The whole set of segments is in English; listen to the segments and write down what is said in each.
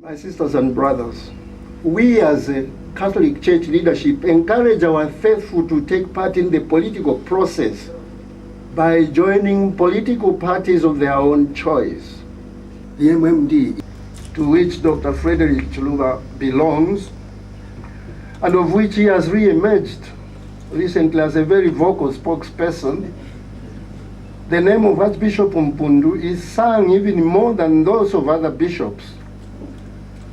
My sisters and brothers, we as a Catholic Church leadership encourage our faithful to take part in the political process by joining political parties of their own choice. The MMD, to which Dr. Frederick Chiluba belongs, and of which he has re-emerged recently as a very vocal spokesperson, the name of Archbishop Mpundu is sung even more than those of other bishops.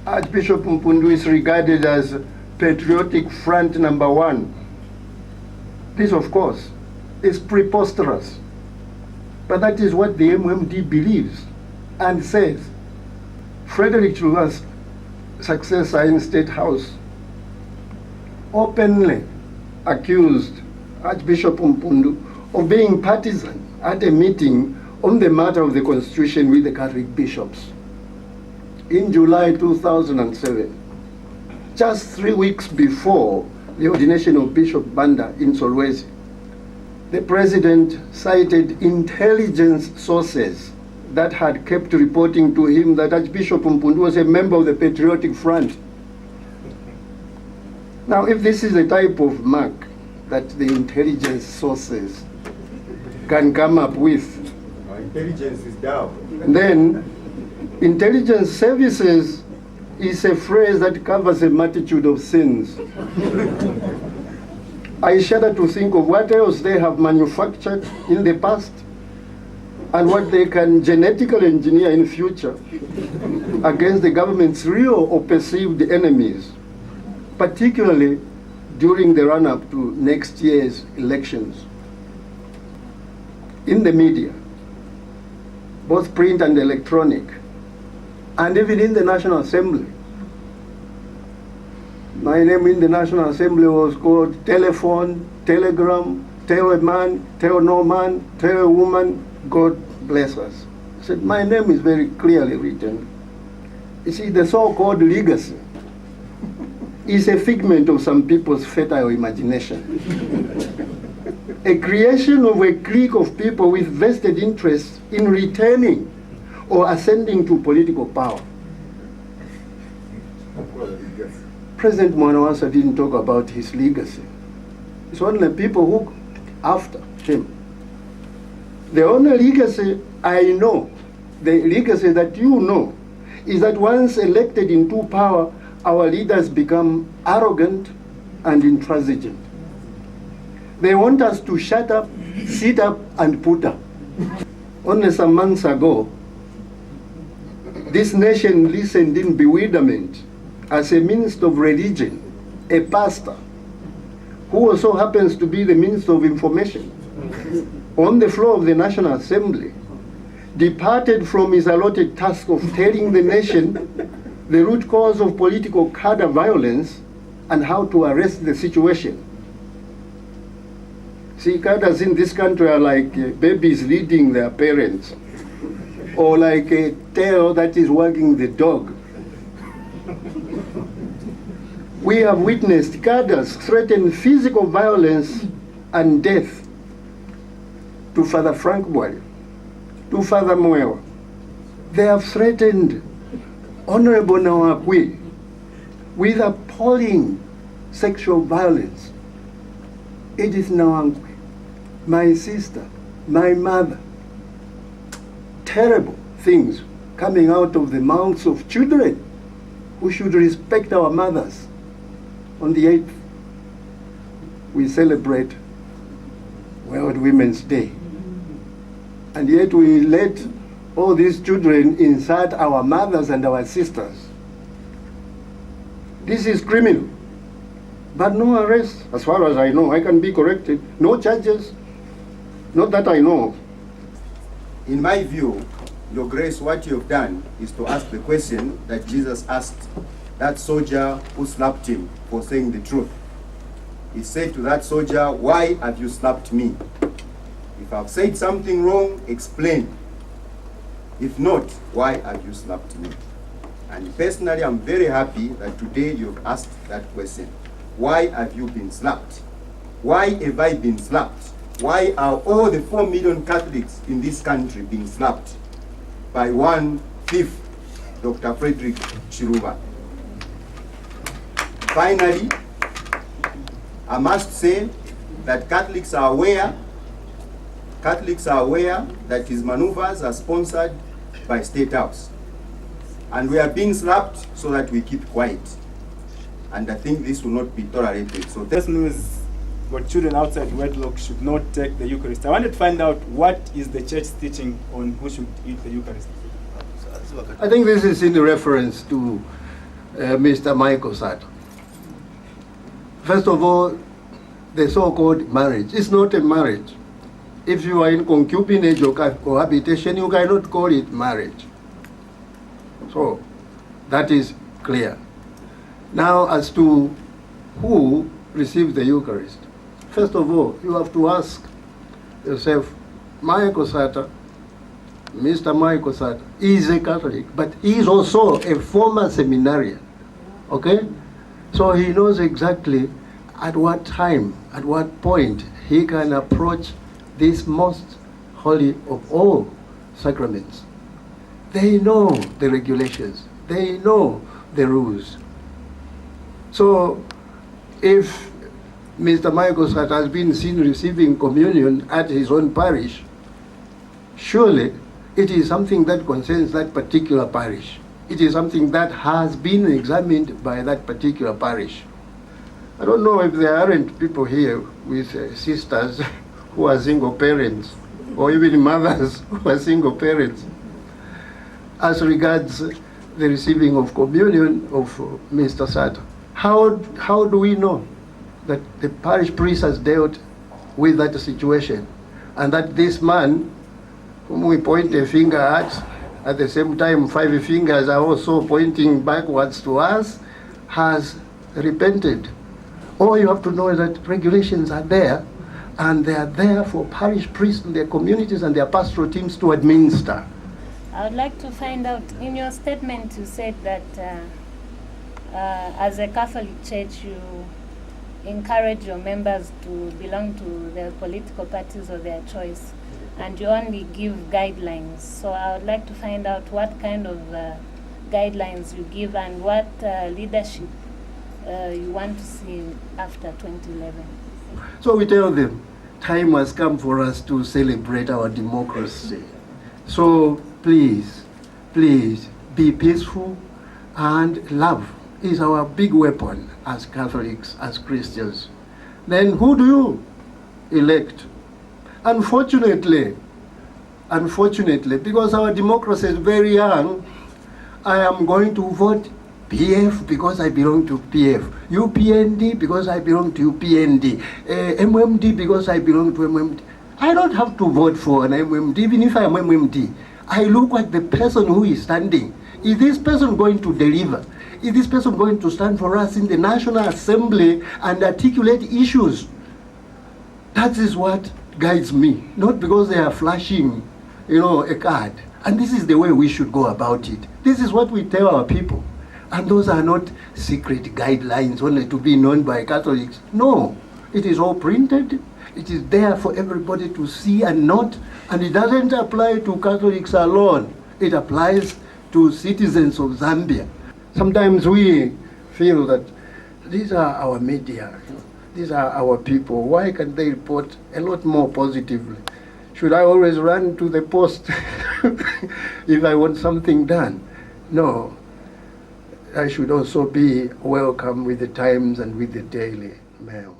Archbishop Mpundu is regarded as patriotic front number one. This, of course, is preposterous. But that is what the MMD believes and says. Frederick Chiluba's successor in State House openly accused Archbishop Mpundu of being partisan at a meeting on the matter of the Constitution with the Catholic bishops in July 2007, just 3 weeks before the ordination of Bishop Mwenda in Solwezi. The president cited intelligence sources that had kept reporting to him that Archbishop Mpundu was a member of the Patriotic Front. Now, if this is the type of mark that the intelligence sources can come up with, our intelligence is down. Then intelligence services is a phrase that covers a multitude of sins. I shudder to think of what else they have manufactured in the past and what they can genetically engineer in future against the government's real or perceived enemies, particularly during the run-up to next year's elections. In the media, both print and electronic, and even in the National Assembly. My name in the National Assembly was called telephone, telegram, tell a man, tell no man, tell a woman, God bless us. I said, my name is very clearly written. You see, the so-called legacy is a figment of some people's fertile imagination. A creation of a clique of people with vested interests in retaining or ascending to political power. President Mwenda didn't talk about his legacy. It's only people who after him. The only legacy I know, the legacy that you know, is that once elected into power, our leaders become arrogant and intransigent. They want us to shut up, sit up, and put up. Only some months ago, this nation listened in bewilderment as a minister of religion, a pastor, who also happens to be the minister of information, on the floor of the National Assembly, departed from his allotted task of telling the nation the root cause of political cadre violence and how to arrest the situation. See, cadres in this country are like babies leading their parents, or like a tail that is wagging the dog. We have witnessed cadres threaten physical violence and death to Father Frank Boyle, to Father Mwenda. They have threatened Honorable Nawakwi with appalling sexual violence. Edith Nawakwi, my sister, my mother. Terrible things coming out of the mouths of children who should respect our mothers. On the 8th, we celebrate World Women's Day. And yet we let all these children insult our mothers and our sisters. This is criminal. But no arrest, as far as I know. I can be corrected. No charges, not that I know of. In my view, Your Grace, what you have done is to ask the question that Jesus asked that soldier who slapped him for saying the truth. He said to that soldier, why have you slapped me? If I've said something wrong, explain. If not, why have you slapped me? And personally, I'm very happy that today you've asked that question. Why have you been slapped? Why have I been slapped? Why are all the 4 million Catholics in this country being slapped by one thief Dr. Frederick Chiluba. Finally, I must say that Catholics are aware that his maneuvers are sponsored by State House. And we are being slapped so that we keep quiet. And I think this will not be tolerated. So this news for children outside wedlock should not take the Eucharist. I wanted to find out what is the church teaching on who should eat the Eucharist. I think this is in reference to Mr. Michael Sata. First of all, the so-called marriage. It's not a marriage. If you are in concubinage or cohabitation, you cannot call it marriage. So, that is clear. Now, as to who receives the Eucharist. First of all, you have to ask yourself, Michael Sata, Mr. Michael Sata, is a Catholic, but he is also a former seminarian, okay? So he knows exactly at what time, at what point he can approach this most holy of all sacraments. They know the regulations, they know the rules. So if Mr. Michael Sata has been seen receiving communion at his own parish, surely it is something that concerns that particular parish. It is something that has been examined by that particular parish. I don't know if there aren't people here with sisters who are single parents, or even mothers who are single parents. As regards the receiving of communion of Mr. Sata, how do we know that the parish priest has dealt with that situation, and that this man, whom we point a finger at the same time 5 fingers are also pointing backwards to us, has repented? All you have to know is that regulations are there, and they are there for parish priests and their communities and their pastoral teams to administer. I would like to find out, in your statement you said that as a Catholic Church you encourage your members to belong to the political parties of their choice, and you only give guidelines. So I would like to find out what kind of guidelines you give and what leadership you want to see after 2011. So we tell them, time has come for us to celebrate our democracy. So please, please be peaceful, and love is our big weapon as Catholics, as Christians. Then who do you elect? Unfortunately, because our democracy is very young, I am going to vote PF because I belong to PF, UPND because I belong to UPND, MMD because I belong to MMD. I don't have to vote for an MMD, even if I am MMD. I look at the person who is standing. Is this person going to deliver? Is this person going to stand for us in the National Assembly and articulate issues? That is what guides me, not because they are flashing, a card. And this is the way we should go about it. This is what we tell our people. And those are not secret guidelines only to be known by Catholics. No, it is all printed. It is there for everybody to see and note. And it doesn't apply to Catholics alone. It applies to citizens of Zambia. Sometimes we feel that these are our media, these are our people. Why can't they report a lot more positively? Should I always run to the post if I want something done? No. I should also be welcome with the Times and with the Daily Mail.